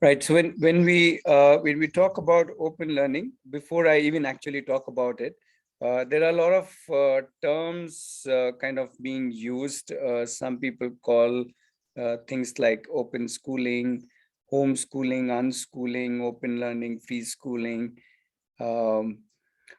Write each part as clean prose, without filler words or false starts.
Right. So when we talk about open learning, before I even actually talk about it, there are a lot of terms kind of being used. Some people call things like open schooling, homeschooling, unschooling, open learning, free schooling. Um,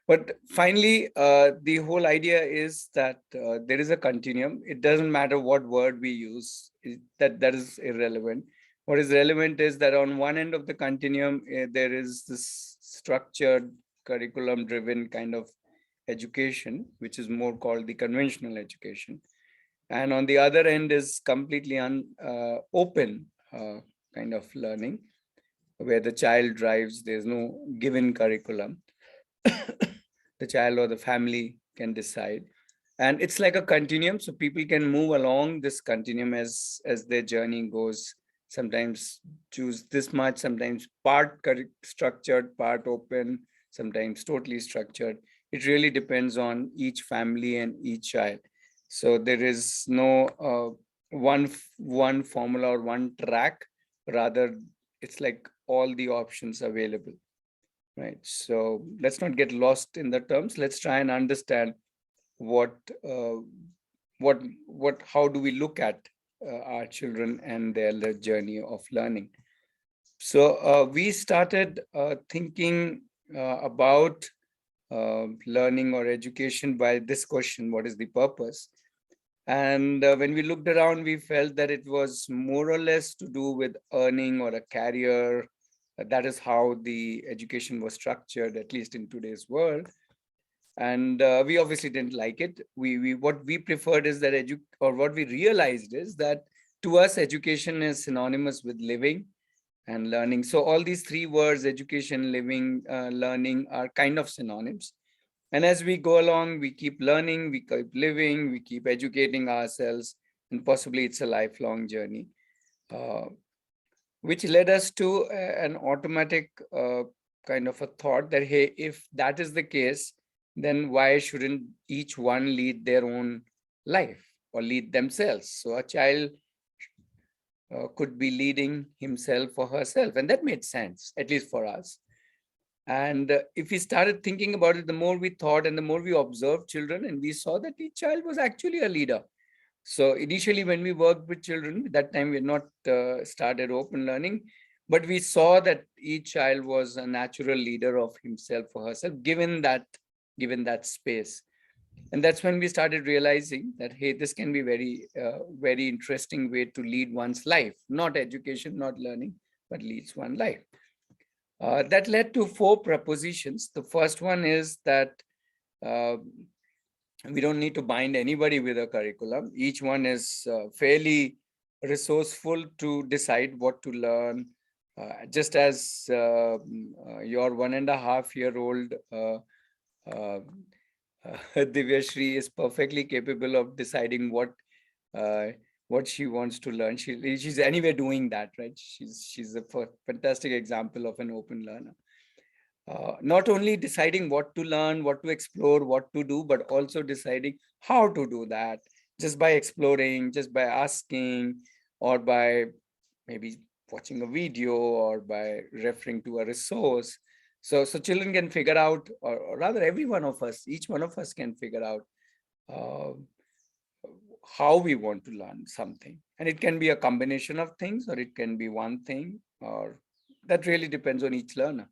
but finally, the whole idea is that there is a continuum. It doesn't matter what word we use, that is irrelevant. What is relevant is that on one end of the continuum, there is this structured, curriculum-driven kind of education, which is more called the conventional education. And on the other end is completely open kind of learning, where the child drives, there's no given curriculum. The child or the family can decide, and it's like a continuum, so people can move along this continuum as their journey goes. Sometimes choose this much, sometimes part structured, part open, sometimes totally structured. It really depends on each family and each child. So there is no one formula or one track. Rather, it's like all the options available. Right. So let's not get lost in the terms. Let's try and understand what, uh, how do we look at our children and their journey of learning. So we started thinking about learning or education by this question: what is the purpose? And when we looked around, we felt that it was more or less to do with earning or a career. That is how the education was structured, at least in today's world. And we obviously didn't like it. We what we preferred is that what we realized is that to us, education is synonymous with living and learning. So all these three words, education, living, learning, are kind of synonyms. And as we go along, we keep learning, we keep living, we keep educating ourselves, and possibly it's a lifelong journey, uh, which led us to an automatic kind of a thought that, hey, if that is the case, then why shouldn't each one lead their own life or lead themselves? So a child could be leading himself or herself, and that made sense, at least for us. And if we started thinking about it, the more we thought and the more we observed children, and we saw that each child was actually a leader. So initially, when we worked with children, that time we had not started open learning, but we saw that each child was a natural leader of himself or herself, given that space. And that's when we started realizing that, hey, this can be very interesting way to lead one's life, not education, not learning, but leads one life. That led to 4 propositions. The first one is that uh, we don't need to bind anybody with a curriculum. Each one is fairly resourceful to decide what to learn. Just as your 1.5-year-old Divyashri is perfectly capable of deciding uh, what she wants to learn. She's anyway doing that, right? She's a fantastic example of an open learner. Not only deciding what to learn, what to explore, what to do, but also deciding how to do that, just by exploring, just by asking, or by maybe watching a video, or by referring to a resource. So children can figure out, or rather every one of us, each one of us can figure out uh, how we want to learn something. And it can be a combination of things, or it can be one thing, or that really depends on each learner.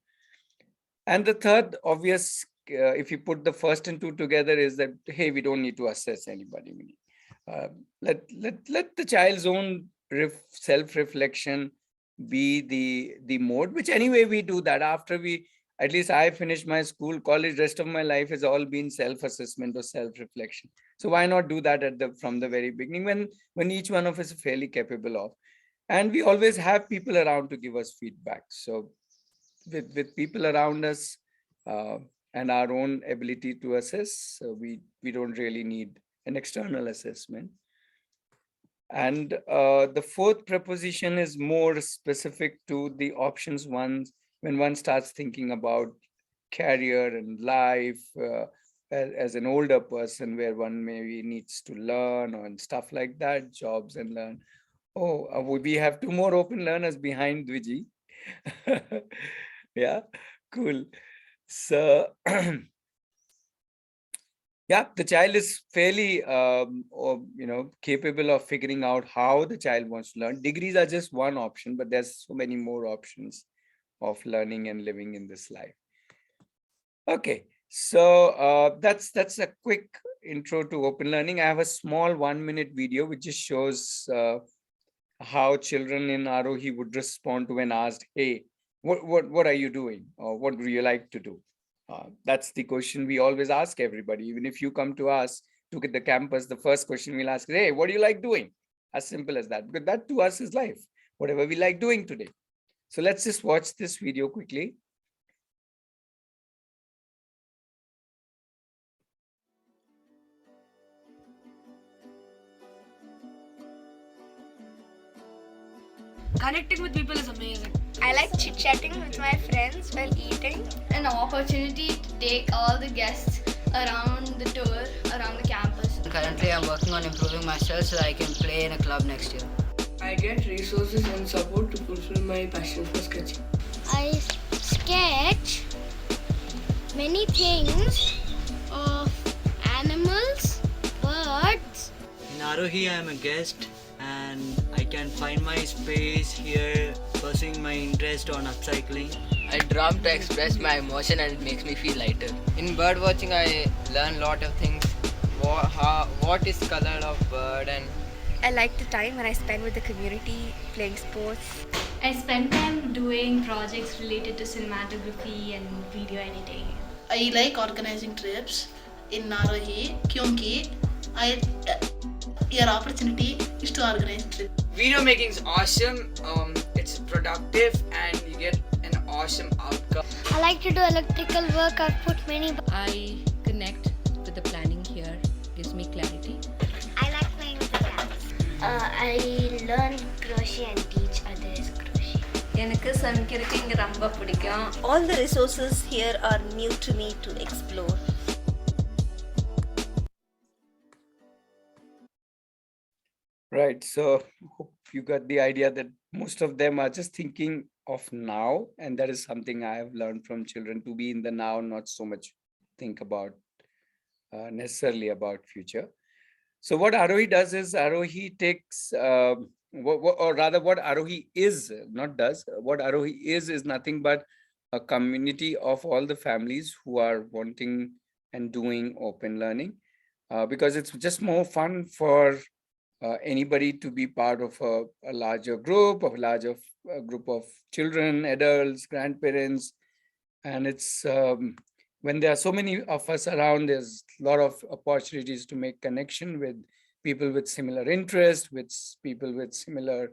And the third obvious, if you put the first and two together, is that, hey, we don't need to assess anybody. Let the child's own self-reflection be the mode, which anyway we do that after we, at least I finished my school, college, rest of my life has all been self-assessment or self-reflection. So why not do that from the very beginning, when each one of us is fairly capable of, and we always have people around to give us feedback. So with people around us uh, and our own ability to assess, we don't really need an external assessment. And the fourth proposition is more specific to the options when one starts thinking about career and life, as an older person, where one maybe needs to learn or and stuff like that, jobs and learn. Oh, we have two more open learners behind Dwiji. Yeah, cool. So yeah, the child is fairly or, capable of figuring out how the child wants to learn. Degrees are just one option, but there's so many more options of learning and living in this life. Okay, so that's a quick intro to open learning. I have a small 1-minute video which just shows how children in Aarohi would respond to when asked, "Hey, what are you doing, or what do you like to do?" That's the question we always ask everybody. Even if you come to us to get the campus, the first question we'll ask is, "Hey, what do you like doing?" As simple as that, because that to us is life, whatever we like doing today. So let's just watch this video quickly. Connecting with people is amazing. I like chit-chatting with my friends while eating. An opportunity to take all the guests around the tour, around the campus. Currently, I'm working on improving myself so I can play in a club next year. I get resources and support to fulfill my passion for sketching. I sketch many things of animals, birds. In Aarohi, I am a guest and I can find my space here, pursuing my interest on upcycling. I drum to express my emotion and it makes me feel lighter. In bird watching, I learn a lot of things. What is color of bird and I like the time when I spend with the community playing sports. I spend time doing projects related to cinematography and video editing. I like organizing trips in Aarohi क्योंकि your opportunity is to organize trips. video making is awesome. It's productive and you get an awesome outcome. I like to do electrical work. I've put many. I connect with the planning here, gives me clarity. I like playing with the cats. I learn crochet and teach others crochet. எனக்கு சமைக்கிறதுக்கு இங்க ரொம்ப பிடிக்கும். All the resources here are new to me to explore. Right. So hope you got the idea that most of them are just thinking of now. And that is something I have learned from children, to be in the now, not so much think about necessarily about future. So what Aarohi does is Aarohi takes, or rather what Aarohi is, not does, what Aarohi is nothing but a community of all the families who are wanting and doing open learning, because it's just more fun for anybody to be part of a larger group, group of children, adults, grandparents. And it's when there are so many of us around, there's a lot of opportunities to make connection with people with similar interests, with people with similar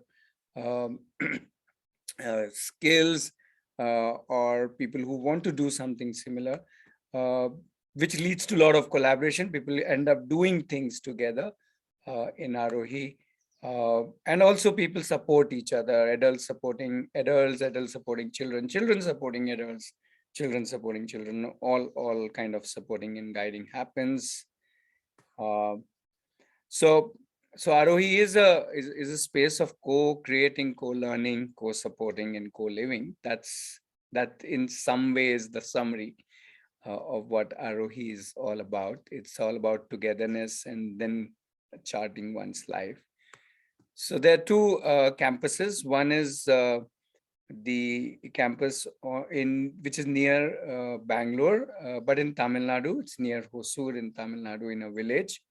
skills, or people who want to do something similar, which leads to a lot of collaboration. People end up doing things together in Aarohi. And also people support each other, adults supporting adults, adults supporting children, children supporting adults, children supporting children, all kind of supporting and guiding happens. So Aarohi is a space of co-creating, co-learning, co-supporting, and co-living. That in some ways the summary of what Aarohi is all about. It's all about togetherness and then charting one's life. So there are two campuses. One is the campus which is near Bangalore, but in Tamil Nadu. It's near Hosur in Tamil Nadu, in a village.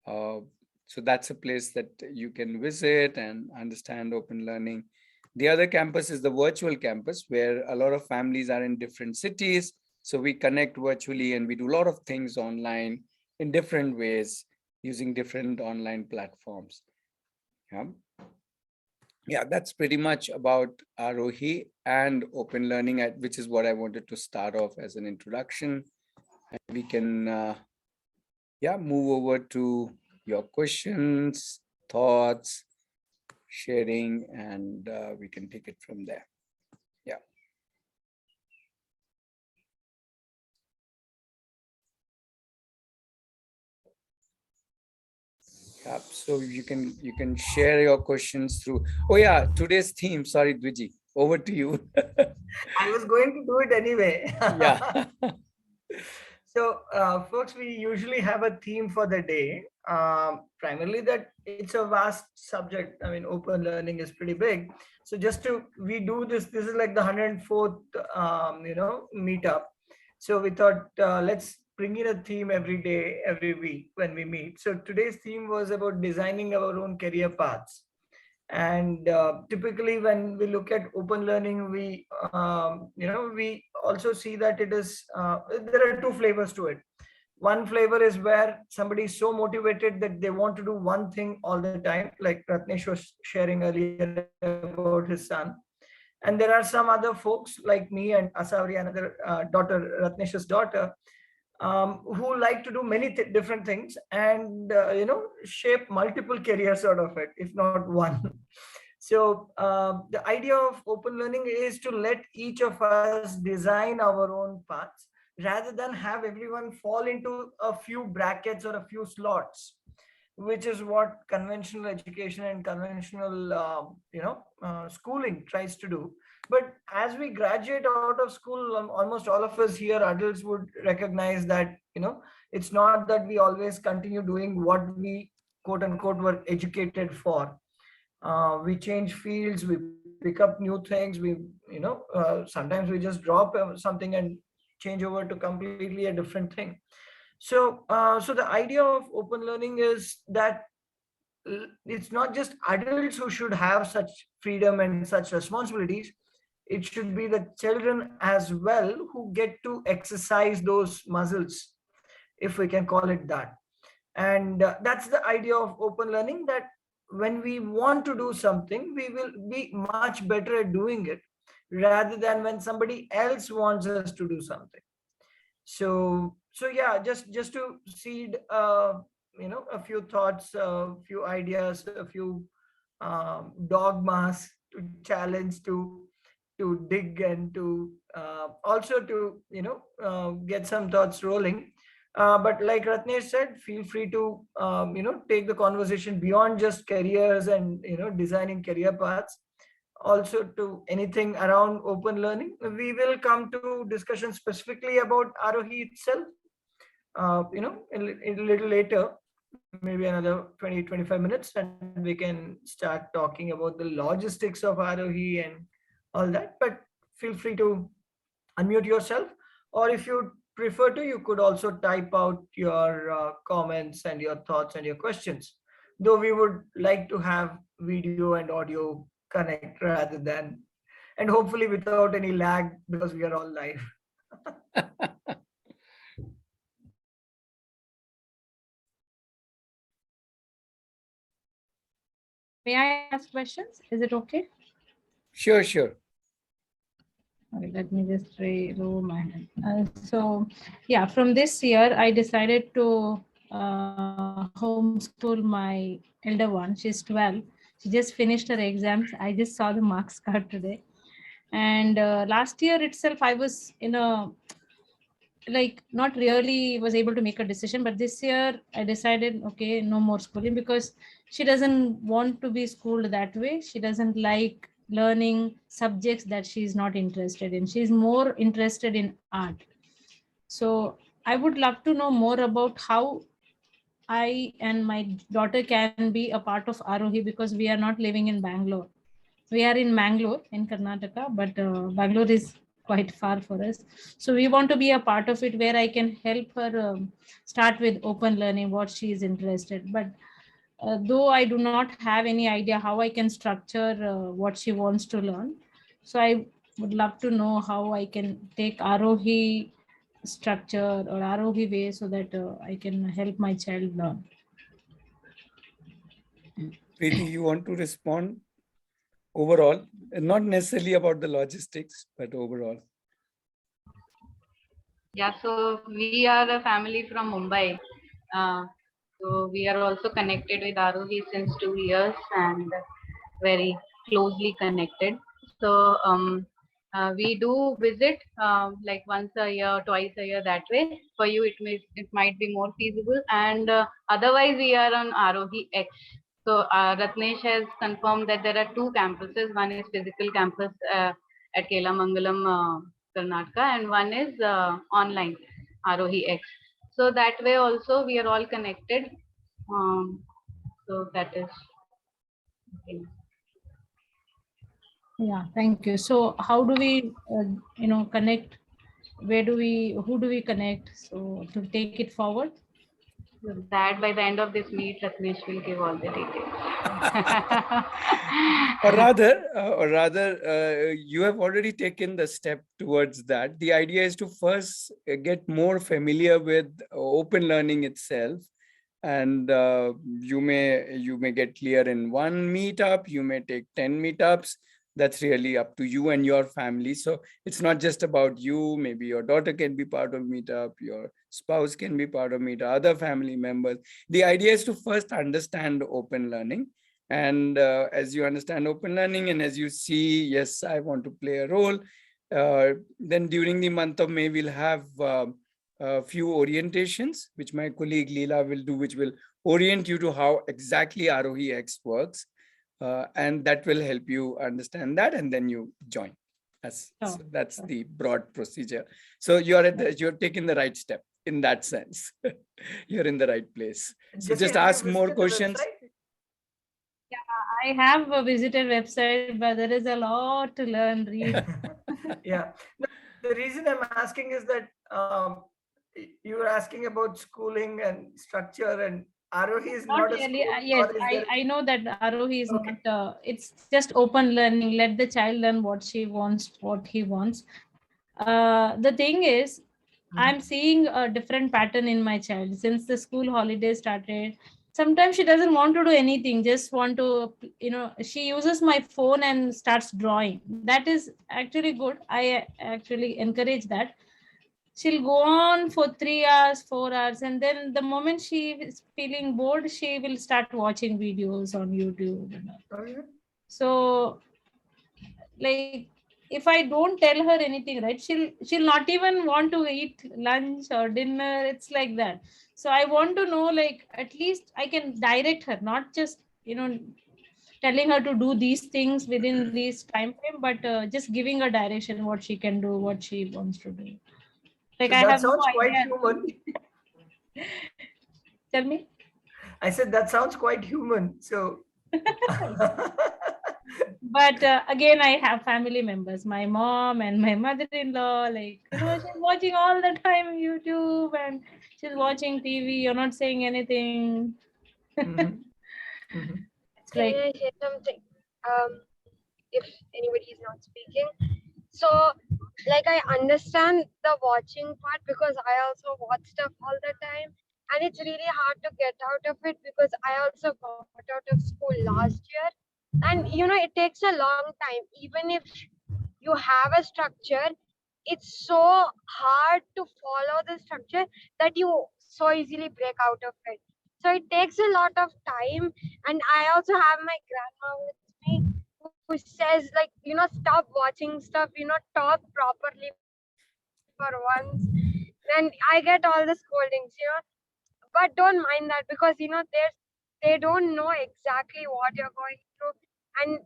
So that's a place that you can visit and understand open learning. The other campus is the virtual campus, where a lot of families are in different cities. So we connect virtually and we do a lot of things online in different ways, using different online platforms. Yeah, that's pretty much about Aarohi and open learning, which is what I wanted to start off as an introduction. And we can move over to your questions, thoughts, sharing, and we can take it from there. Yeah. So you can share your questions through. Oh yeah, today's theme. Sorry, Dwiji, over to you. I was going to do it anyway. Yeah. So, folks, we usually have a theme for the day. Primarily, that it's a vast subject. I mean, open learning is pretty big. So, we do this. This is like the 104th, meetup. So we thought, let's bring in a theme every day, every week when we meet. So today's theme was about designing our own career paths. And typically when we look at open learning, we also see that it is, there are two flavors to it. One flavor is where somebody is so motivated that they want to do one thing all the time, like Ratnesh was sharing earlier about his son. And there are some other folks like me and Asavri, another daughter, Ratnesh's daughter, who like to do many different things and shape multiple careers out of it, if not one. So the idea of open learning is to let each of us design our own paths rather than have everyone fall into a few brackets or a few slots, which is what conventional education and conventional schooling tries to do. But as we graduate out of school, almost all of us here adults would recognize that it's not that we always continue doing what we quote unquote were educated for. We change fields, we pick up new things, sometimes we just drop something and change over to completely a different thing. So the idea of open learning is that it's not just adults who should have such freedom and such responsibilities. It should be the children as well who get to exercise those muscles, if we can call it that. And that's the idea of open learning, that when we want to do something, we will be much better at doing it rather than when somebody else wants us to do something. So yeah, just to seed a few thoughts, a few ideas, a few dogmas to challenge, to dig, and to also to get some thoughts rolling. But like Ratnesh said, feel free to take the conversation beyond just careers and designing career paths, also to anything around open learning. We will come to discussion specifically about Aarohi itself, a little later, maybe another 20-25 minutes, and we can start talking about the logistics of Aarohi and all that. But feel free to unmute yourself, or if you prefer to, you could also type out your comments and your thoughts and your questions, though we would like to have video and audio connect rather than, and hopefully without any lag, because we are all live. May I ask questions? Is it okay? Sure. Okay, let me just raise my hand. So yeah, from this year, I decided to homeschool my elder one. She's 12. She just finished her exams. I just saw the marks card today. And last year itself, I was in a, like, not really was able to make a decision. But this year, I decided, okay, no more schooling, because she doesn't want to be schooled that way. She doesn't like learning subjects that she's not interested in. She's more interested in art. So I would love to know more about how I and my daughter can be a part of Aarohi, because we are not living in Bangalore. We are in Mangalore in Karnataka, but Bangalore is quite far for us. So we want to be a part of it, where I can help her start with open learning, what she is interested. But though I do not have any idea how I can structure what she wants to learn. So I would love to know how I can take Aarohi structure or Aarohi way, so that I can help my child learn. Preeti, you want to respond overall, not necessarily about the logistics, but overall? Yeah, so we are a family from Mumbai. So we are also connected with Aarohi since 2 years and very closely connected. So We do visit like once a year, twice a year that way. For you, it might be more feasible. And otherwise, we are on Aarohi X. So Ratnesh has confirmed that there are two campuses. One is physical campus at Kelamangalam, Karnataka, and one is online Aarohi X. So that way also we are all connected. So that is. Okay. Yeah, thank you. So how do we, connect? Who do we connect? So to take it forward? That by the end of this meet, Ratnesh will give all the details. or rather, you have already taken the step towards that. The idea is to first get more familiar with open learning itself, and you may get clear in one meetup. You may take 10 meetups. That's really up to you and your family. So it's not just about you. Maybe your daughter can be part of meetup, your spouse can be part of meetup, other family members. The idea is to first understand open learning. And as you understand open learning, and as you see, yes, I want to play a role, then during the month of May, we'll have a few orientations, which my colleague Leela will do, which will orient you to how exactly Aarohi X works. And that will help you understand that, and then you join. So that's the broad procedure. So you're taking the right step in that sense. You're in the right place. So just ask more questions. Yeah, I have visited website, but there is a lot to learn, read. Yeah. No, the reason I'm asking is that you were asking about schooling and structure, and Aarohi is not a really. school. Yes, or is there... I know that Aarohi is Okay. not. It's just open learning. Let the child learn what she wants, what he wants. The thing is, I'm seeing a different pattern in my child since the school holidays started. Sometimes she doesn't want to do anything, just want to, she uses my phone and starts drawing. That is actually good. I actually encourage that. She'll go on for 3 hours, 4 hours, and then the moment she is feeling bored, she will start watching videos on YouTube. So, like, if I don't tell her anything, right, she'll not even want to eat lunch or dinner. It's like that. So I want to know, like, at least I can direct her, not just telling her to do these things within this time frame, but just giving her direction, what she can do, what she wants to do. Like, So I that have no sounds quite idea. human. Tell me. I said that sounds quite human. So but again, I have family members, my mom and my mother-in-law, like, she's watching all the time YouTube, and she's watching TV. You're not saying anything. It's Can like, I say something? If anybody is not speaking. So, like, I understand the watching part because I also watch stuff all the time, and it's really hard to get out of it because I also got out of school last year, and it takes a long time. Even if you have a structure, it's so hard to follow the structure that you so easily break out of it. So it takes a lot of time, and I also have my grandma with me who says, like, stop watching stuff, talk properly for once. And I get all the scoldings, but don't mind that because they don't know exactly what you're going through, and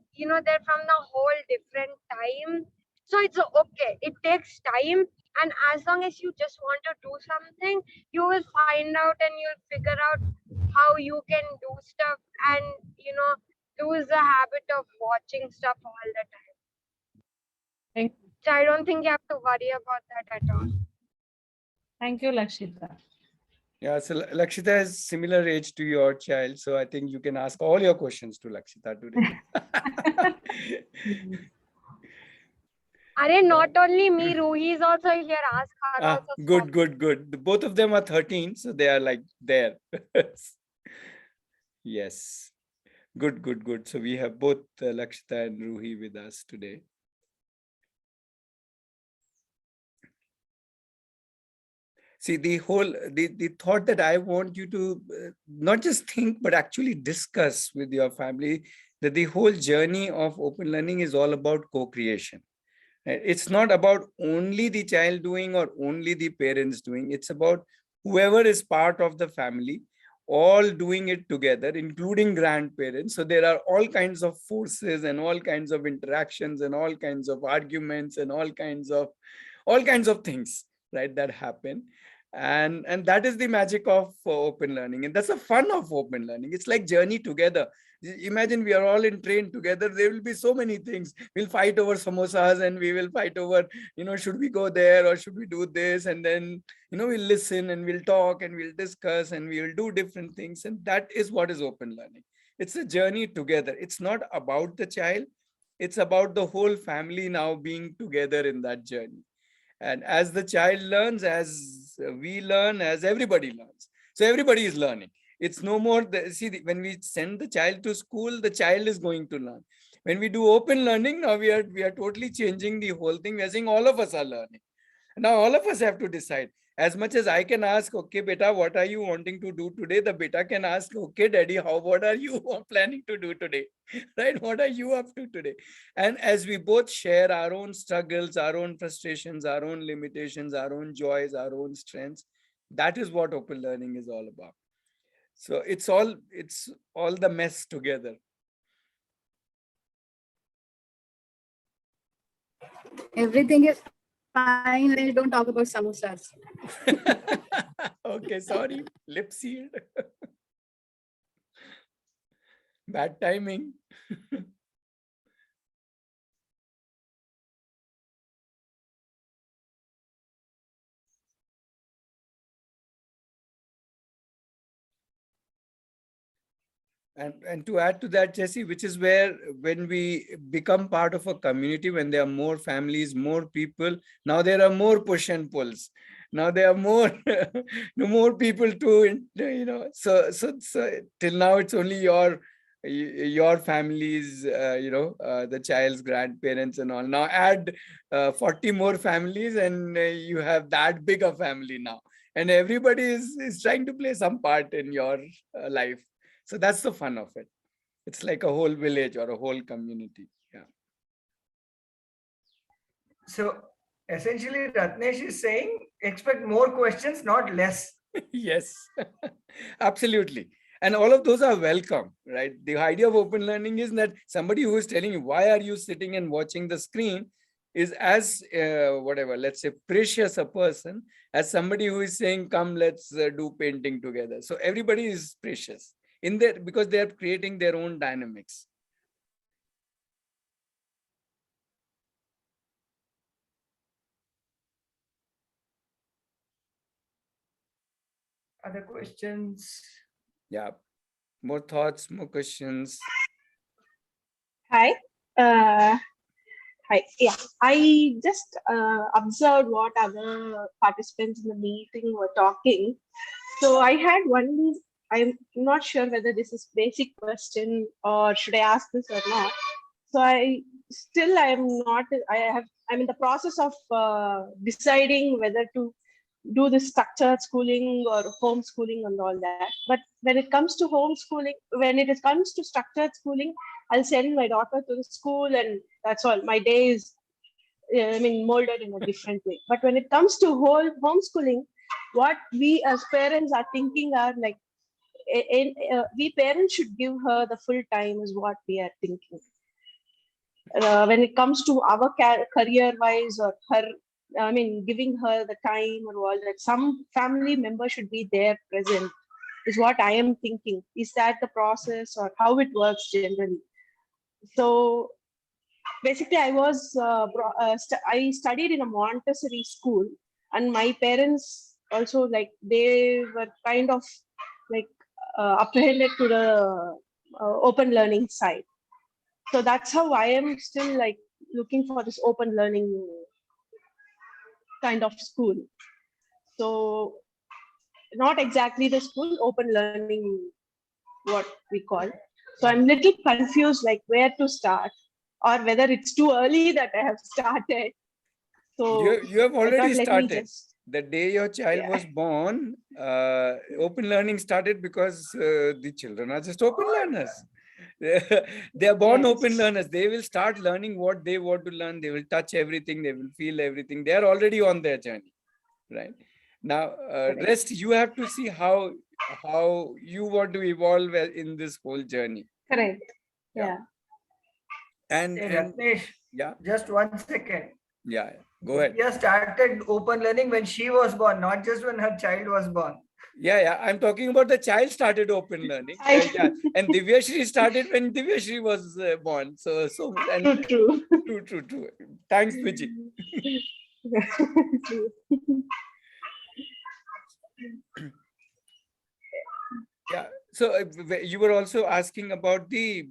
they're from the whole different time. So it's okay, it takes time, and as long as you just want to do something, you will find out and you'll figure out how you can do stuff, and lose the habit of watching stuff all the time. thank you. So I don't think you have to worry about that at all. Thank you, Lakshita. Yeah, so Lakshita has similar age to your child, so I think you can ask all your questions to Lakshita today. Are not only me, Ruhi is also here. Ask her also. Good. Both of them are 13, so they are like there. Yes. Good. So we have both Lakshita and Ruhi with us today. See, the thought that I want you to not just think, but actually discuss with your family, that the whole journey of open learning is all about co-creation. It's not about only the child doing or only the parents doing. It's about whoever is part of the family, all doing it together, including grandparents. So there are all kinds of forces and all kinds of interactions and all kinds of arguments and all kinds of things, right, that happen. And that is the magic of open learning, and that's the fun of open learning. It's like journey together. Imagine we are all in train together. There will be so many things. We'll fight over samosas, and we will fight over, should we go there or should we do this? And then, we'll listen and we'll talk and we'll discuss and we'll do different things. And that is what is open learning. It's a journey together. It's not about the child. It's about the whole family now being together in that journey. And as the child learns, as we learn, as everybody learns. So everybody is learning. It's no more, when we send the child to school, the child is going to learn. When we do open learning, now we are totally changing the whole thing. We are saying all of us are learning. Now all of us have to decide. As much as I can ask, okay, beta, what are you wanting to do today? The beta can ask, okay, daddy, what are you planning to do today? Right? What are you up to today? And as we both share our own struggles, our own frustrations, our own limitations, our own joys, our own strengths, that is what open learning is all about. So it's all the mess together. Everything is fine when you don't talk about samosas. Okay, sorry, lip sealed. Bad timing. And to add to that, Jesse, which is where when we become part of a community, when there are more families, more people, now there are more push and pulls. Now there are more, more people to, so till now it's only your families, the child's grandparents and all. Now add 40 more families and you have that bigger family now. And everybody is trying to play some part in your life. So that's the fun of it. It's like a whole village or a whole community. Yeah. So essentially, Ratnesh is saying, expect more questions, not less. Yes, absolutely. And all of those are welcome, right? The idea of open learning is that somebody who is telling you, why are you sitting and watching the screen, is as, let's say, precious a person as somebody who is saying, come, let's do painting together. So everybody is precious in there because they are creating their own dynamics. Other questions? Yeah. More thoughts, more questions. Hi. Hi. Yeah. I just observed what other participants in the meeting were talking. So I had one. I'm not sure whether this is basic question or should I ask this or not. So I'm in the process of deciding whether to do this structured schooling or homeschooling and all that. But when it comes to homeschooling, when it comes to structured schooling, I'll send my daughter to the school and that's all. My day is, molded in a different way. But when it comes to homeschooling, what we as parents are thinking are like, we parents should give her the full time is what we are thinking. When it comes to our career wise or her, giving her the time or all that, some family member should be there present is what I am thinking. Is that the process or how it works generally? So basically I was, I studied in a Montessori school and my parents also they were kind of apprehended to the open learning side. So that's how I am still looking for this open learning kind of school. So not exactly the school, open learning, what we call. So I'm little confused where to start or whether it's too early that I have started. So you have already started. The day your child was born, open learning started because the children are just open learners. They are born Yes. open learners. They will start learning what they want to learn. They will touch everything. They will feel everything. They are already on their journey, right? Now, rest, you have to see how you want to evolve in this whole journey. Correct. Yeah. Yeah. And Ratnesh, yeah, just 1 second. yeah, go ahead. Sophia started open learning when she was born, not just when her child was born. Yeah, I'm talking about the child started open learning. Yeah, and Divyashri started when Divyashri was born. So and True. True. Thanks, Viji. True. Yeah. So you were also asking about the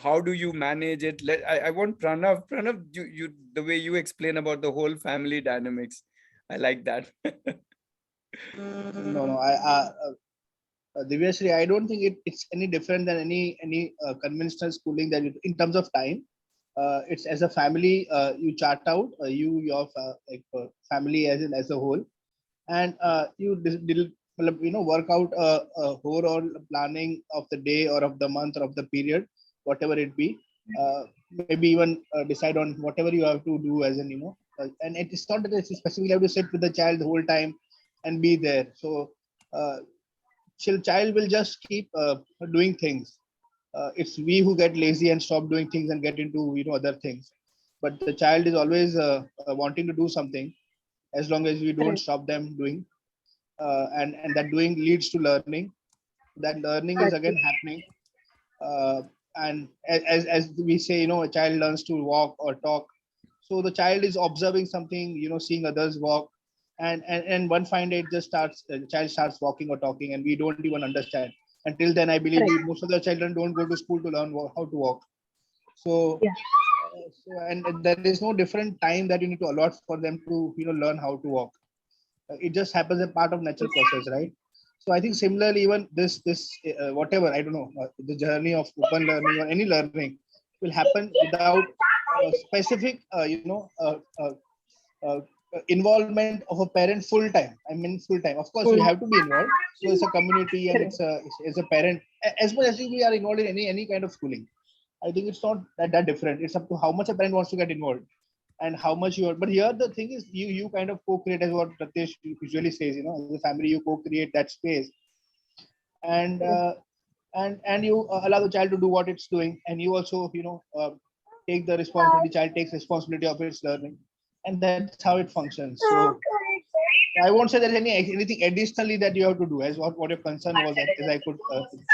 how do you manage it? I want Pranav. Pranav, you the way you explain about the whole family dynamics. I like that. No, Divyasri, I don't think it's any different than any conventional schooling that in terms of time. It's as a family, you chart out your family as a whole, and work out a overall planning of the day or of the month or of the period, whatever it be. Maybe even decide on whatever you have to do as an and it's not that it's specifically have to sit with the child the whole time and be there. So child will just keep doing things. It's we who get lazy and stop doing things and get into other things. But the child is always wanting to do something as long as we don't stop them doing. And that doing leads to learning. That learning is again happening. And as we say, a child learns to walk or talk. So the child is observing something, seeing others walk, and one fine day it just starts. The child starts walking or talking, and we don't even understand. Until then, I believe most of the children don't go to school to learn how to walk. So, and there is no different time that you need to allot for them to learn how to walk. It just happens a part of natural process, right? So I think similarly, even this whatever, I don't know, the journey of open learning or any learning will happen without specific involvement of a parent full time. I mean full time. Of course, you have to be involved. So it's a community and it's a parent. As much as we are involved in any kind of schooling, I think it's not that different. It's up to how much a parent wants to get involved and how much you are. But here the thing is, you kind of co-create, as what Pratesh usually says. As a family, you co-create that space, and and you allow the child to do what it's doing, and you also take the responsibility. Child takes responsibility of its learning, and that's how it functions. So I won't say there's anything additionally that you have to do, as what your concern was, as I could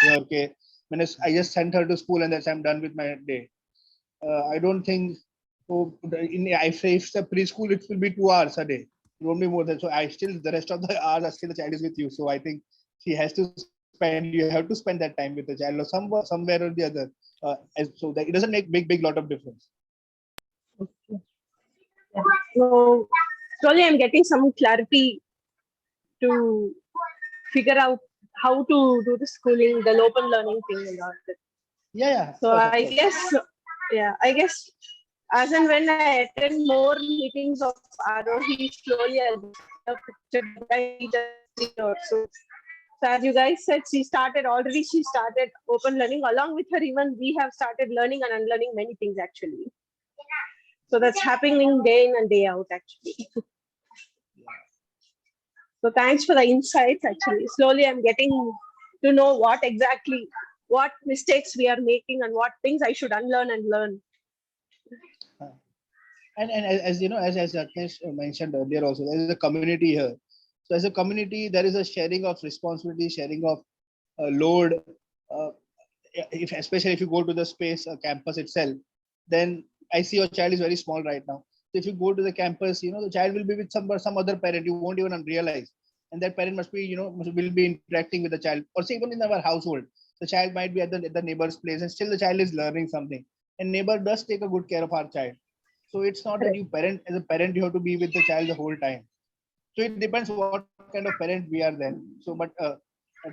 hear. Okay, when I just sent her to school and that's I'm done with my day. I don't think so. If it's a preschool, it will be 2 hours a day. It won't be more than so. I still the rest of the hours are still the child is with you. So I think she has to spend. You have to spend that time with the child or somewhere or the other. So that it doesn't make big lot of difference. So slowly I'm getting some clarity to figure out how to do the schooling, the open learning thing and all that. Yeah. So I guess as and when I attend more meetings of Aarohi, slowly I'll get a picture also. So as you guys said, she started open learning. Along with her, even we have started learning and unlearning many things actually. So that's happening day in and day out actually. So thanks for the insights actually. Slowly I'm getting to know what mistakes we are making and what things I should unlearn and learn. And as as Ratnesh mentioned earlier also, there is a community here. So as a community, there is a sharing of responsibility, sharing of load. Especially if you go to the space campus itself, then I see your child is very small right now. So if you go to the campus, the child will be with some other parent. You won't even realize, and that parent must be will be interacting with the child. Or say even in our household, the child might be at the neighbor's place, and still the child is learning something. And neighbor does take a good care of our child. So it's not that as a parent you have to be with the child the whole time. So it depends what kind of parent we are then. So but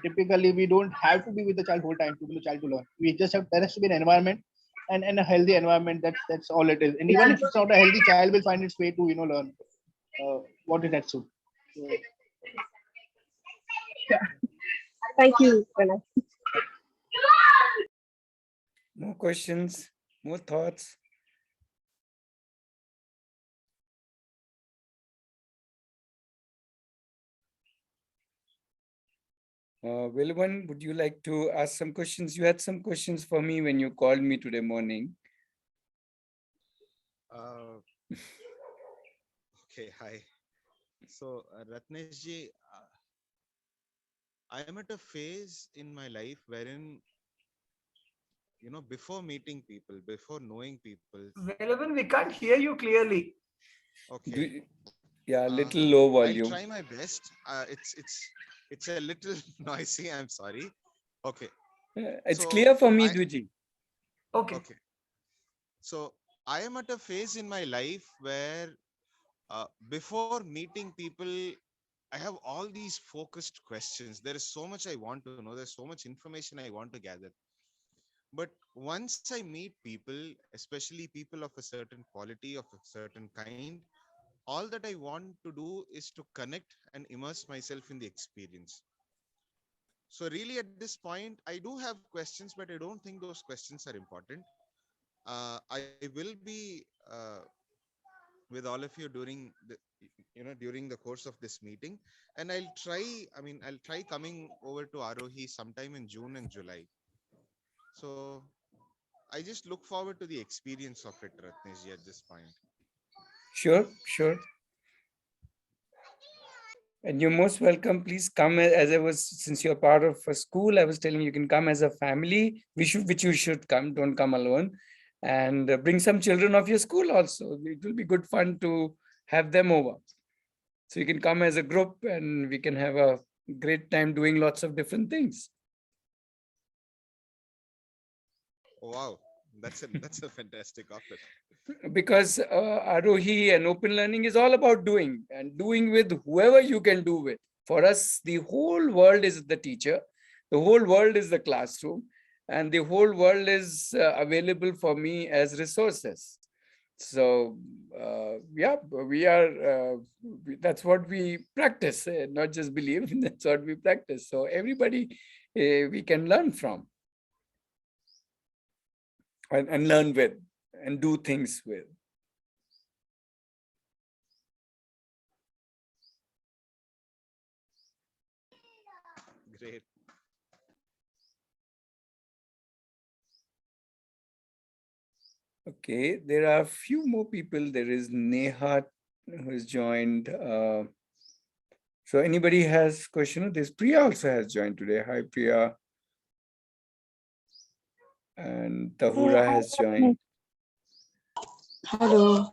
typically we don't have to be with the child whole time to the child to learn. We just have there has to be an environment and a healthy environment. That's all it is. And even if it's not a healthy, child will find its way to learn what it has to. So, Thank you, Pranav. More questions, more thoughts? Wilvan, would you like to ask some questions? You had some questions for me when you called me today morning. Okay, hi. So, Ratneshji, I am at a phase in my life wherein, before meeting people, before knowing people. Relevant, we can't hear you clearly. Okay. Yeah, a little low I'll volume. try my best. It's a little noisy. I'm sorry. Okay. It's So clear for me, Duji. Okay. Okay. So I am at a phase in my life where before meeting people, I have all these focused questions. There is so much I want to know. There's so much information I want to gather. But once I meet people, especially people of a certain quality, of a certain kind, all that I want to do is to connect and immerse myself in the experience. So really at this point, I do have questions, but I don't think those questions are important. I will be with all of you during the course of this meeting, and I'll try coming over to Aarohi sometime in June and July. So I just look forward to the experience of it, Ratneshji, at this point. Sure, sure. And you're most welcome. Please come as I was, since you're part of a school, I was telling you can come as a family, which you should come, don't come alone. And bring some children of your school also. It will be good fun to have them over. So you can come as a group and we can have a great time doing lots of different things. Wow, that's a fantastic offer. Because Aarohi and open learning is all about doing and doing with whoever you can do with. For us, the whole world is the teacher, the whole world is the classroom, and the whole world is available for me as resources. So yeah, we are, that's what we practice, not just believe, that's what we practice. So everybody we can learn from and learn with and do things with. Great. Okay, there are a few more people. There is Neha who has joined. So anybody has question? This Priya also has joined today. Hi, Priya. And Tahura has joined. Hello.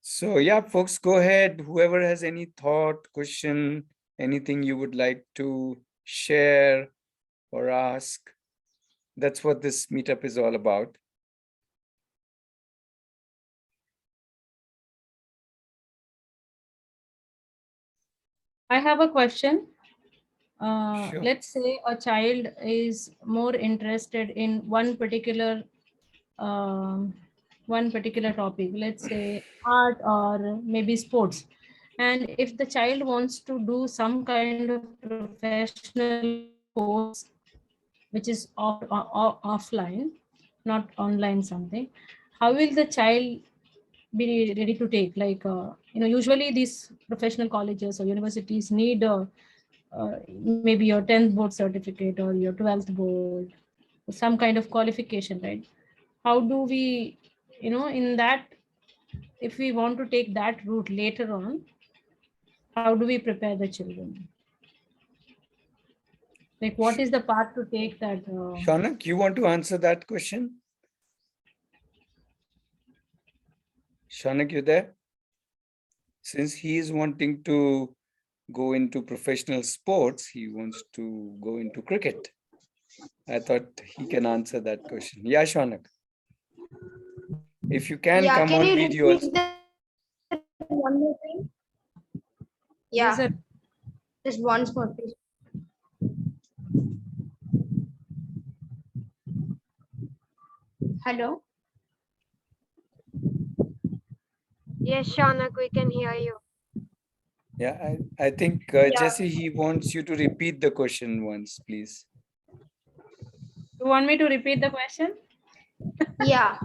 So yeah, folks, go ahead. Whoever has any thought, question, anything you would like to share or ask, that's what this meetup is all about. I have a question. Sure. Let's say a child is more interested in one particular topic, let's say art or maybe sports. And if the child wants to do some kind of professional course, which is offline, not online something, how will the child be ready to take? Like, usually these professional colleges or universities need maybe your 10th board certificate or your 12th board, some kind of qualification, right? How do we, in that, if we want to take that route later on, how do we prepare the children? Like, what is the path to take that? Shaunak, you want to answer that question? Shaunak, you there? Since he is wanting to go into professional sports, he wants to go into cricket. I thought he can answer that question. Yeah, Shaunak. If you can, Yeah, come can on you video. repeat that one more time? Yeah. Yes, sir. Just once more, please. Hello. Yes, Shaunak, we can hear you. Yeah, I think Jesse, he wants you to repeat the question once, please. You want me to repeat the question? Yeah.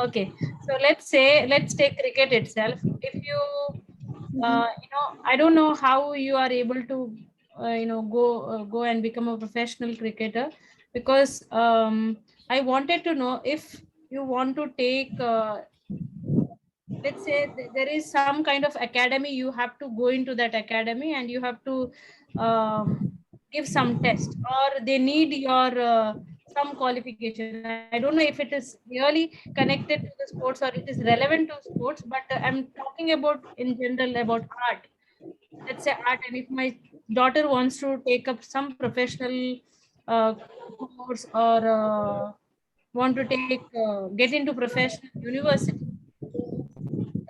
Okay. So let's take cricket itself. If you, I don't know how you are able to, go and become a professional cricketer, because I wanted to know if you want to take, let's say there is some kind of academy, you have to go into that academy and you have to give some test, or they need your some qualification. I don't know if it is really connected to the sports or it is relevant to sports, but I'm talking about in general about art. Let's say art, and if my daughter wants to take up some professional course, or want to take get into professional university,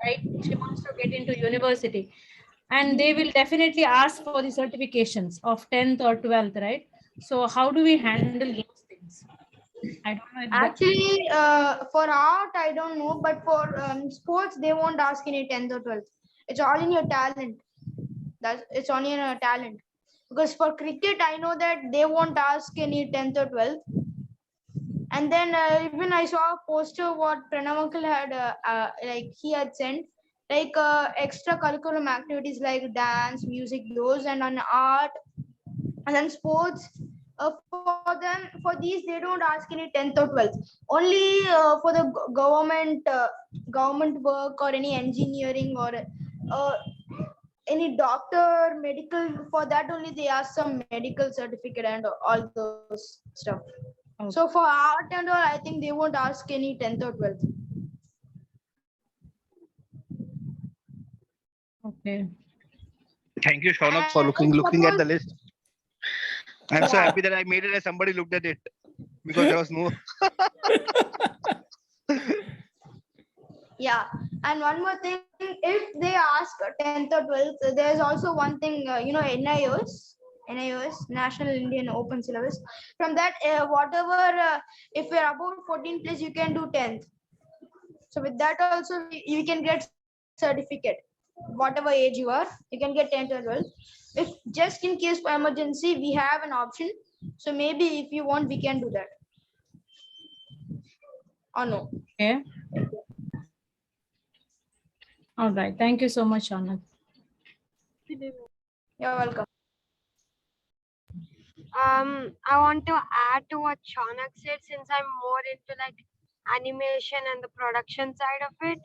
right? She wants to get into university, and they will definitely ask for the certifications of 10th or 12th, right? So how do we handle those things? I don't know if that. Actually, for art, I don't know, but for sports, they won't ask any 10th or 12th. It's all in your talent. It's only in your talent. Because for cricket, I know that they won't ask any 10th or 12th. And then even I saw a poster what Pranav uncle had, like he had sent, like extracurriculum activities like dance, music, those, and on art, and then sports. For these, they don't ask any 10th or 12th. Only for the government work or any engineering or any doctor, medical, for that only they ask some medical certificate and all those stuff. So for art and all, I think they won't ask any 10th or 12th. Okay. Thank you, Shaunak, for looking at the list. I'm so happy that I made it and somebody looked at it, because there was no. Yeah, and one more thing, if they ask 10th or 12th, there's also one thing, NIOS, National Indian Open Syllabus. From that, whatever, if you're above 14 plus, you can do 10th. So with that also, you can get certificate. Whatever age you are, you can get 10th or 12th. If just in case for emergency, we have an option. So maybe if you want, we can do that. Or no? Okay. All right. Thank you so much, Anand. You're welcome. I want to add to what Shaunak said, since I'm more into like animation and the production side of it.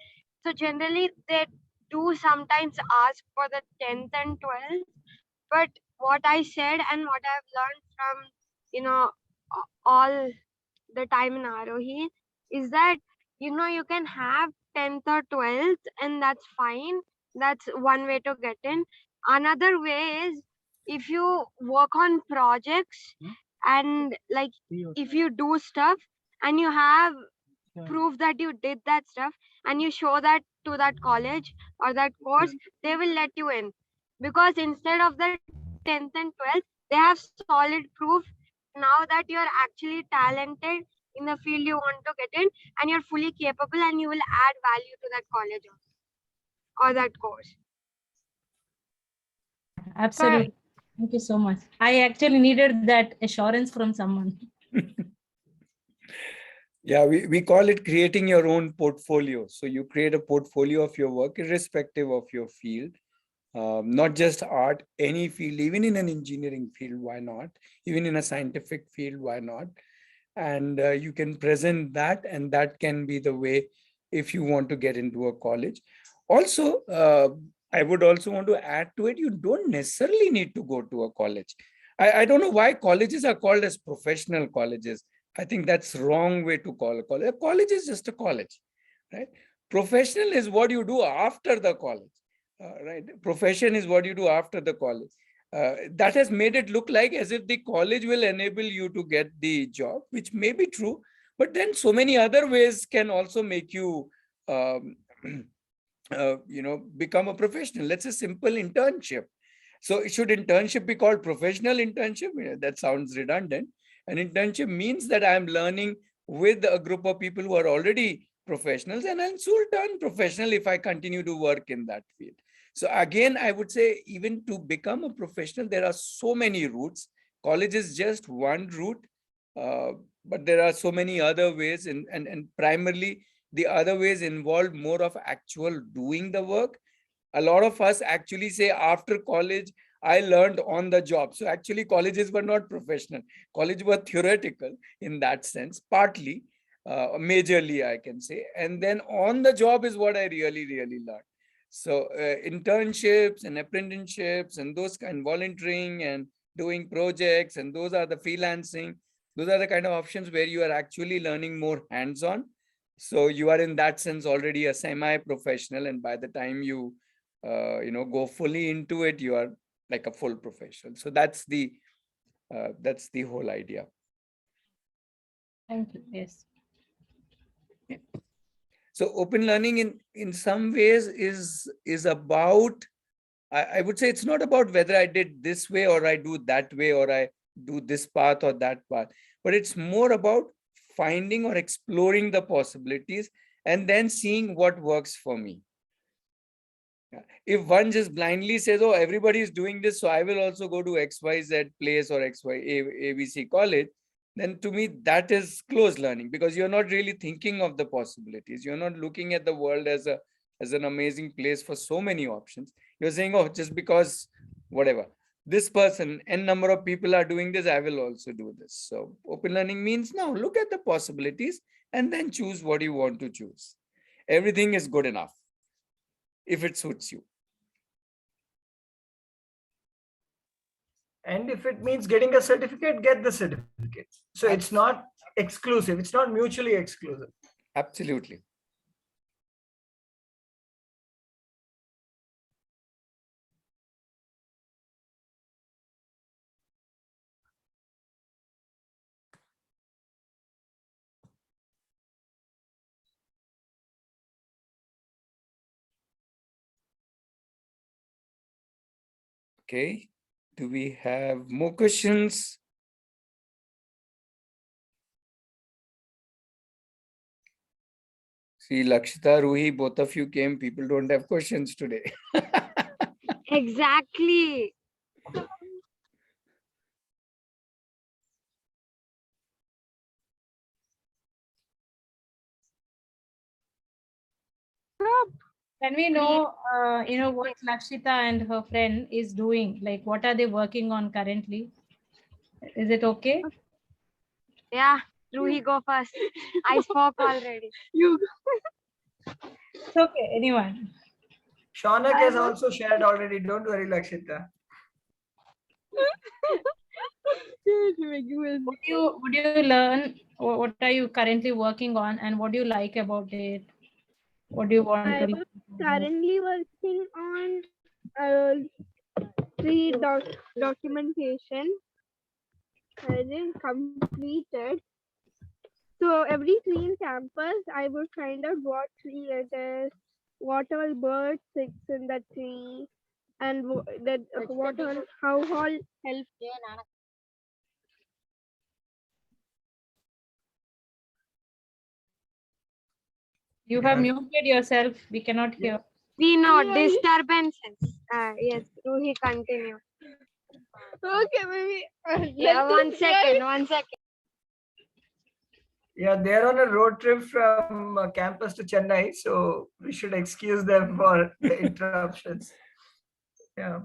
So generally they do sometimes ask for the 10th and 12th, but what I said and what I've learned from, all the time in Aarohi is that, you can have 10th or 12th and that's fine. That's one way to get in. Another way is if you work on projects and like if you do stuff and you have proof that you did that stuff and you show that to that college or that course, they will let you in, because instead of the 10th and 12th, they have solid proof now that you're actually talented in the field you want to get in and you're fully capable and you will add value to that college or that course. Absolutely. Thank you so much. I actually needed that assurance from someone. Yeah, we call it creating your own portfolio. So you create a portfolio of your work irrespective of your field, not just art, any field, even in an engineering field, why not? Even in a scientific field, why not? And you can present that, and that can be the way if you want to get into a college. Also, I would also want to add to it, you don't necessarily need to go to a college. I don't know why colleges are called as professional colleges. I think that's wrong way to call a college. A college is just a college, right? Professional is what you do after the college, right? Profession is what you do after the college. That has made it look like as if the college will enable you to get the job, which may be true, but then so many other ways can also make you, become a professional. Let's say simple internship. So should internship be called professional internship? That sounds redundant. An internship means that I'm learning with a group of people who are already professionals, and I'll soon turn professional if I continue to work in that field. So again, I would say even to become a professional, there are so many routes. College is just one route, but there are so many other ways, and primarily the other ways involve more of actual doing the work. A lot of us actually say after college, I learned on the job. So actually colleges were not professional. College were theoretical in that sense, partly, majorly I can say. And then on the job is what I really, really learned. So internships and apprenticeships and those kind, volunteering and doing projects, and those are the freelancing. Those are the kind of options where you are actually learning more hands-on. So you are in that sense already a semi-professional, and by the time you go fully into it, you are like a full professional. So that's the whole idea. Thank you. Yes. So open learning in some ways is about, I would say it's not about whether I did this way or I do that way or I do this path or that path, but it's more about finding or exploring the possibilities and then seeing what works for me. If one just blindly says, oh, everybody is doing this, so I will also go to XYZ place or ABC college, then to me, that is closed learning, because you're not really thinking of the possibilities. You're not looking at the world as an amazing place for so many options. You're saying, oh, just because whatever, this person, n number of people are doing this, I will also do this. So open learning means now look at the possibilities and then choose what you want to choose. Everything is good enough if it suits you. And if it means getting a certificate, get the certificate. So it's not exclusive. It's not mutually exclusive. Absolutely. Okay. Do we have more questions? See, Lakshita, Ruhi, both of you came. People don't have questions today. Exactly. Can we know, what Lakshita and her friend is doing? Like, what are they working on currently? Is it okay? Yeah, Ruhi, go first. I spoke already. You. It's okay. Anyone. Shaunak has also shared already. Don't worry, Lakshita. Would you learn? What are you currently working on, and what do you like about it? What do you want I to? was currently working on documentation. I didn't complete it. So every tree in campus, I would find out what tree it is, what all birds sits in the tree, and what all how all help. You have muted yourself. We cannot hear. We know disturbances. Yes, Ruhi, continue. Okay, maybe. Yeah, 1 second, 1 second. Yeah, they're on a road trip from campus to Chennai, so we should excuse them for the interruptions. Yeah.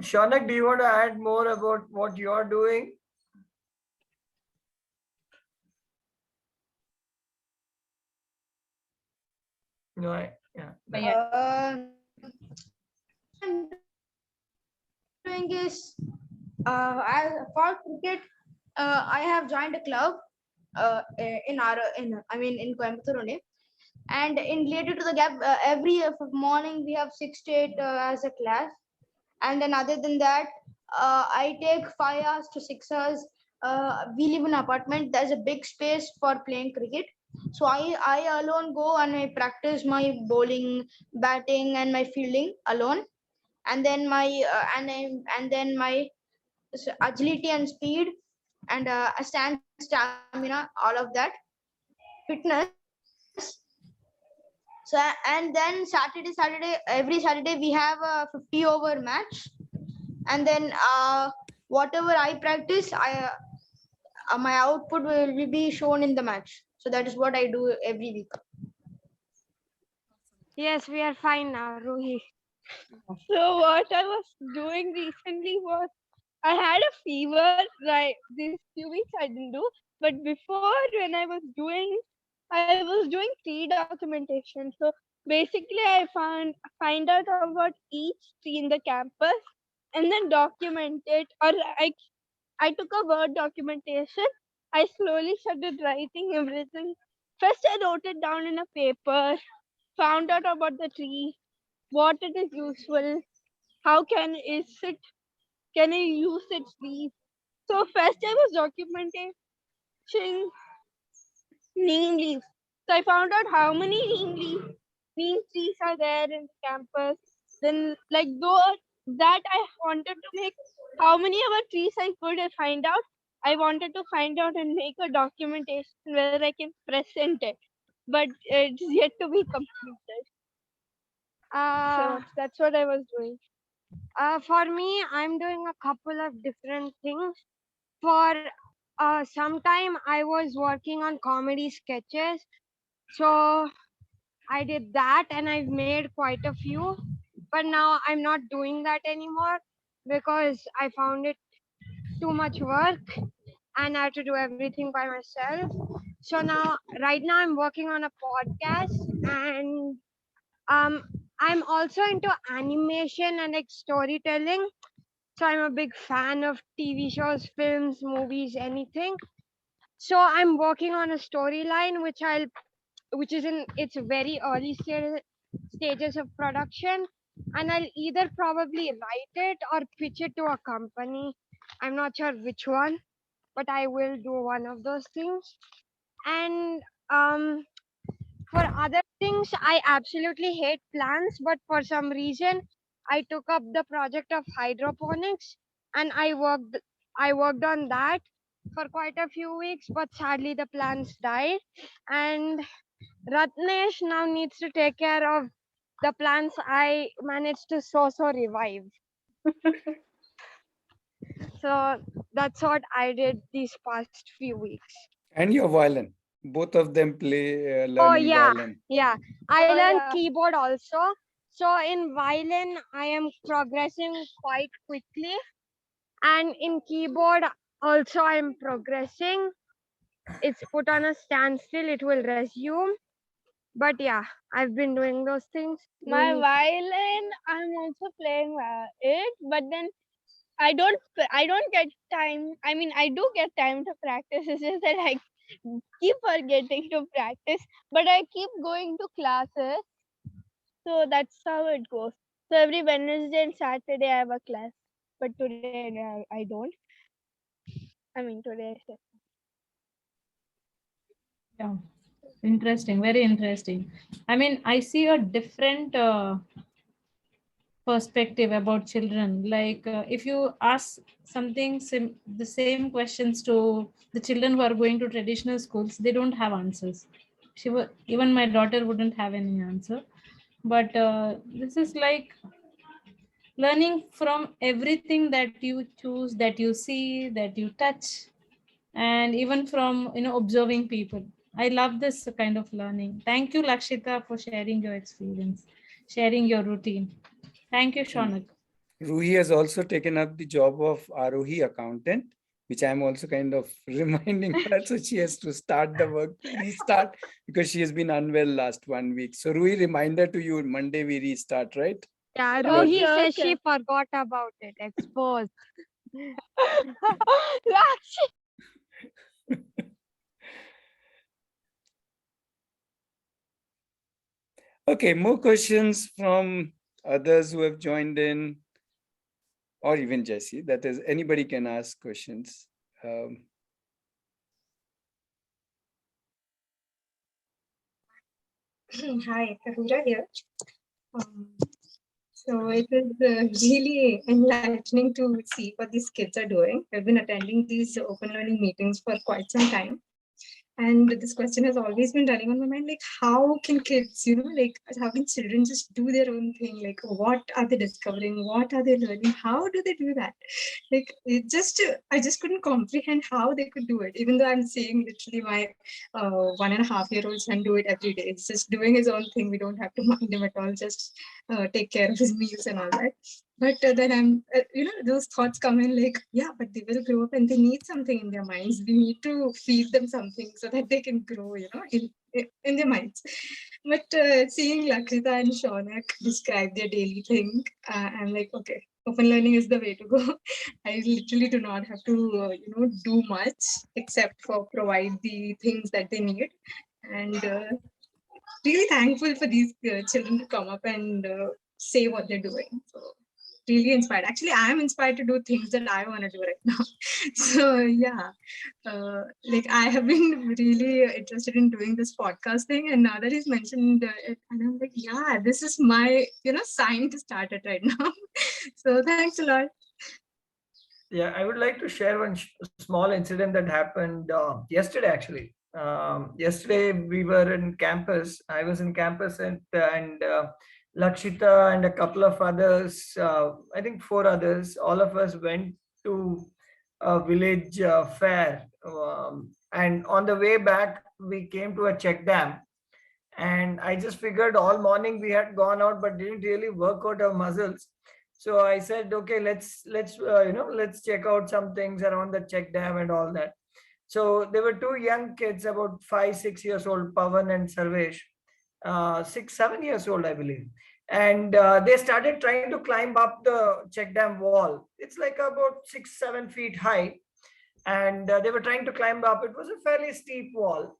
Shaunak, do you want to add more about what you're doing? No, Doing is for cricket. I have joined a club in Coimbatore only. And in related to the gap, every morning we have 6 to 8 as a class. And then other than that, I take 5 hours to 6 hours. We live in an apartment. There's a big space for playing cricket. So I alone go and I practice my bowling, batting, and my fielding alone. And then my agility and speed and stand stamina, all of that. fitness. So and then every Saturday we have a 50-over match, and then whatever I practice, my output will be shown in the match. So that is what I do every week. Yes, we are fine now, Rohi. So what I was doing recently was I had a fever. Right, these few weeks I didn't do, but before when I was doing tree documentation. So basically, I find out about each tree in the campus and then document it. Or I took a word documentation. I slowly started writing everything. First, I wrote it down in a paper. Found out about the tree, what it is useful, how can I use its leaf. So first I was documenting neem leaves. So I found out how many neem trees are there in the campus. Then like though that I wanted to make how many other trees I could find out. I wanted to find out and make a documentation where I can present it. But it's yet to be completed. Uh, So that's what I was doing. for me, I'm doing a couple of different things. For some time, I was working on comedy sketches. So I did that and I've made quite a few. But now I'm not doing that anymore because I found it too much work and I have to do everything by myself. So now, right now, I'm working on a podcast and um, I'm also into animation and like storytelling. So I'm a big fan of TV shows, films, movies, anything. So I'm working on a storyline which is in its very early stages of production, and I'll either probably write it or pitch it to a company. I'm not sure which one, but I will do one of those things. And for other things, I absolutely hate plants, but for some reason, I took up the project of hydroponics and I worked on that for quite a few weeks, but sadly the plants died. And Ratnesh now needs to take care of the plants I managed to so revive. So that's what I did these past few weeks. And your violin. Both of them play Oh learning yeah, violin. yeah. I learned keyboard also. So in violin, I am progressing quite quickly, and in keyboard also I am progressing. It's put on a standstill. It will resume. But yeah, I've been doing those things. My Rohi. violin, I'm also playing it, but then I don't get time. I mean, I do get time to practice. It's just that I keep forgetting to practice, but I keep going to classes. So that's how it goes. So every Wednesday and Saturday I have a class, but today I don't. I mean, today I said. Yeah, interesting, very interesting. I mean, I see a different perspective about children. Like if you ask the same questions to the children who are going to traditional schools, they don't have answers. Even my daughter wouldn't have any answer. But this is like learning from everything that you choose, that you see, that you touch, and even from observing people. I love this kind of learning. Thank you, Lakshita, for sharing your experience, sharing your routine. Thank you, Shaunak. Ruhi has also taken up the job of Aarohi accountant, which I'm also kind of reminding her. So she has to start the work, restart, because she has been unwell last 1 week. So Ruhi, reminder to you, Monday we restart, right? Yeah, But- Rohi says she forgot about it. Exposed. Okay, more questions from others who have joined in, or even Jesse. That is, anybody can ask questions. Hi, Kahura here. So it is really enlightening to see what these kids are doing. I've been attending these open learning meetings for quite some time. And this question has always been running on my mind, like how can kids, like how can children just do their own thing? Like what are they discovering? What are they learning? How do they do that? Like I just couldn't comprehend how they could do it, even though I'm seeing literally my 1.5-year-old son do it every day. It's just doing his own thing. We don't have to mind him at all, just take care of his meals and all that. But then those thoughts come in like, yeah, but they will grow up and they need something in their minds. We need to feed them something so that they can grow, in their minds. But seeing Lakrita and Shaunak describe their daily thing, I'm like, okay, open learning is the way to go. I literally do not have to, do much except for provide the things that they need. And really thankful for these children to come up and say what they're doing. So really inspired. Actually, I am inspired to do things that I want to do right now. So yeah, like I have been really interested in doing this podcast thing, and now that he's mentioned it, and I'm like, yeah, this is my sign to start it right now. So thanks a lot. Yeah, I would like to share one small incident that happened yesterday. Actually, yesterday we were in campus. I was in campus, and Lakshita and a couple of others, I think 4 others, all of us went to a village fair. And on the way back, we came to a check dam. And I just figured all morning we had gone out, but didn't really work out our muscles. So I said, okay, let's check out some things around the check dam and all that. So there were 2 young kids, about 5, 6 years old, Pavan and Sarvesh, 6, 7 years old, I believe. And they started trying to climb up the check dam wall. It's like about 6, 7 feet high. And they were trying to climb up. It was a fairly steep wall.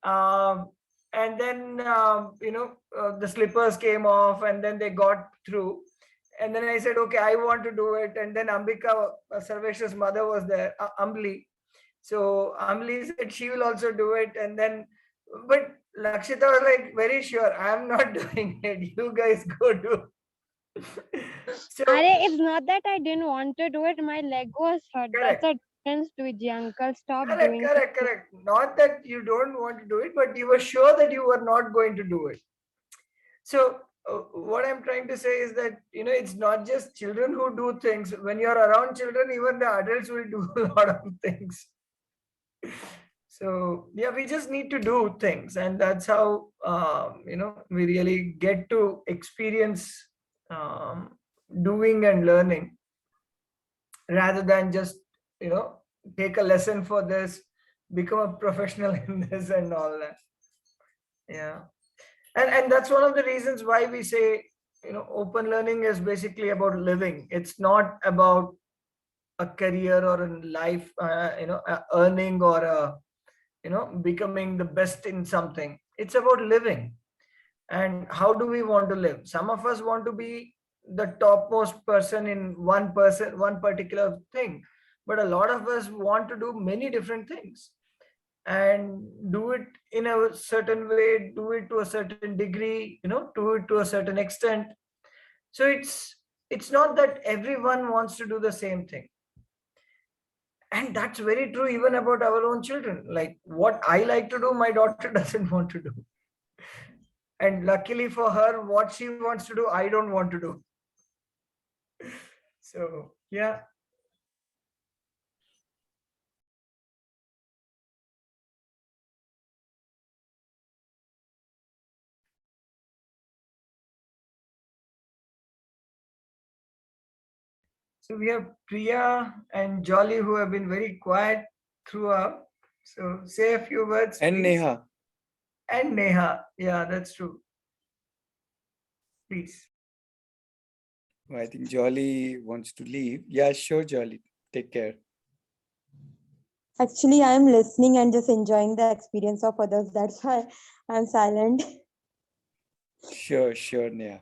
Um, and then, the slippers came off and then they got through. And then I said, okay, I want to do it. And then Ambika, Sarvesh's mother, was there, Ambli. So Amli said she will also do it. And then, but Lakshita was like, very sure, I'm not doing it. You guys go do. So it's not that I didn't want to do it. My leg was hurt. Correct. That's a difference to it, uncle. Stop correct, doing correct, correct. Not that you don't want to do it, but you were sure that you were not going to do it. So what I'm trying to say is that, it's not just children who do things. When you're around children, even the adults will do a lot of things. So yeah, we just need to do things, and that's how we really get to experience doing and learning, rather than just take a lesson for this, become a professional in this and all that. Yeah, and that's one of the reasons why we say open learning is basically about living. It's not about a career or a life, earning or a becoming the best in something. It's about living. And how do we want to live? Some of us want to be the topmost person in one particular thing, but a lot of us want to do many different things and do it in a certain way, do it to a certain degree, do it to a certain extent. So it's not that everyone wants to do the same thing. And that's very true even about our own children. Like what I like to do, my daughter doesn't want to do. And luckily for her, what she wants to do, I don't want to do. So, yeah. So we have Priya and Jolly who have been very quiet throughout. So say a few words. And please. Neha. And Neha. Yeah, that's true. Please. I think Jolly wants to leave. Yeah, sure, Jolly. Take care. Actually, I am listening and just enjoying the experience of others. That's why I'm silent. Sure, Neha.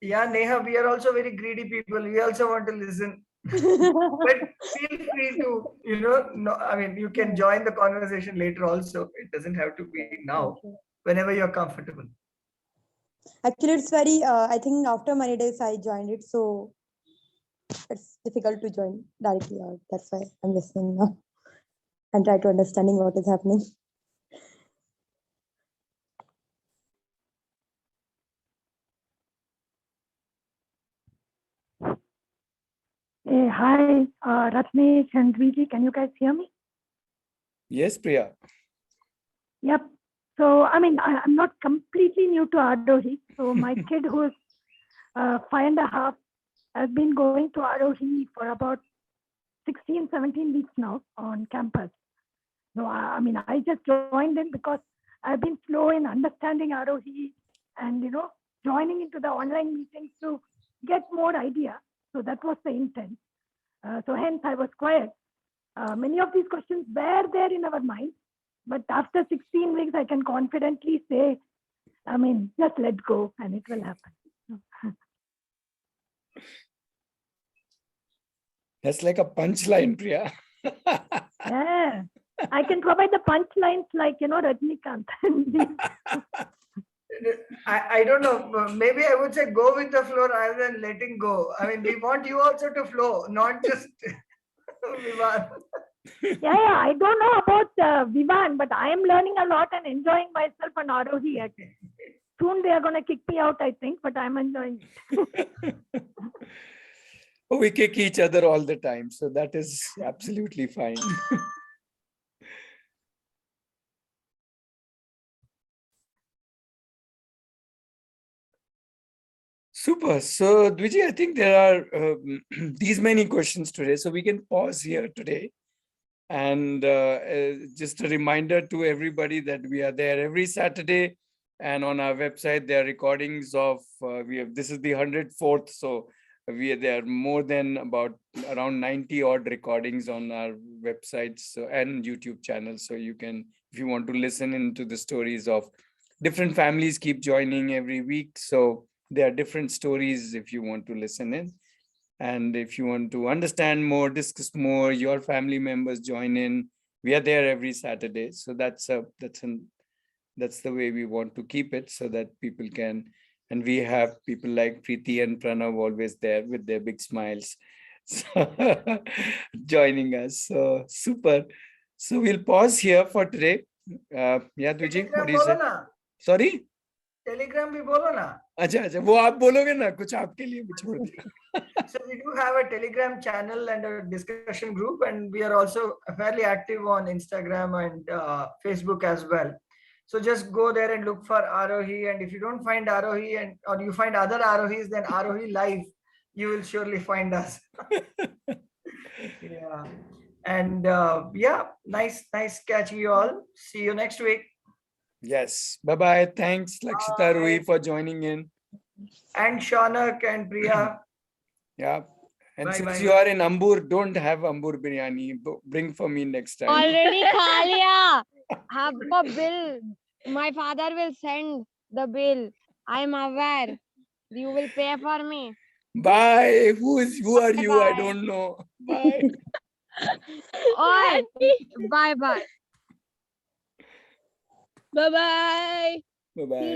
Yeah, Neha, we are also very greedy people. We also want to listen. But feel free to, you can join the conversation later also. It doesn't have to be now, whenever you're comfortable. Actually, it's very, I think after many days I joined it, so it's difficult to join directly out. That's why I'm listening now and try to understanding what is happening. Hi, Ratnesh and Viji, can you guys hear me? Yes, Priya. Yep. So, I mean, I'm not completely new to Aarohi. So, my kid who's 5.5 has been going to Aarohi for about 16, 17 weeks now on campus. So, I mean, I just joined in because I've been slow in understanding Aarohi and, joining into the online meetings to get more idea. So, that was the intent. So, hence, I was quiet. Many of these questions were there in our minds, but after 16 weeks, I can confidently say, I mean, just let go and it will happen. That's like a punchline, Priya. Yeah, I can provide the punchlines like, Rajnikant. I don't know. Maybe I would say go with the flow rather than letting go. I mean, we want you also to flow, not just Vivan. Yeah, I don't know about Vivan, but I am learning a lot and enjoying myself on Aarohi. Soon they are going to kick me out, I think, but I'm enjoying it. We kick each other all the time, so that is absolutely fine. Super. So, Dwiji, I think there are these many questions today, so we can pause here today. And just a reminder to everybody that we are there every Saturday, and on our website there are recordings of this is the 104th, so there are more than about around 90 odd recordings on our websites, and YouTube channel. So you can, if you want to listen into the stories of different families, keep joining every week. So there are different stories if you want to listen in. And if you want to understand more, discuss more, your family members join in. We are there every Saturday. So that's the way we want to keep it, so that people can, and we have people like Preeti and Pranav always there with their big smiles, joining us. So super. So we'll pause here for today. Yeah, Dwiji, what do you say? Sorry? Telegram भी बोलो ना. अच्छा, वो आप बोलोगे ना, कुछ आपके लिए भी छोड़ दिया. So we do have a Telegram channel and a discussion group, and we are also fairly active on Instagram and Facebook as well. So just go there and look for Aarohi, and if you don't find Aarohi or you find other Aarohis, then Aarohi Live, you will surely find us. Yeah. And yeah, nice catching you all. See you next week. Yes. Bye-bye. Thanks, Lakshita Rui, for joining in. And Shaunak and Priya. Yeah. And Bye, since bye, you bye. are in Ambur, don't have Ambur biryani. Bring for me next time. Already खा लिया. आपको bill. My father will send the bill. I am aware. You will pay for me. Bye. Who are you? I Bye. don't know. Bye. Oi. Bye bye. Bye bye. Bye-bye.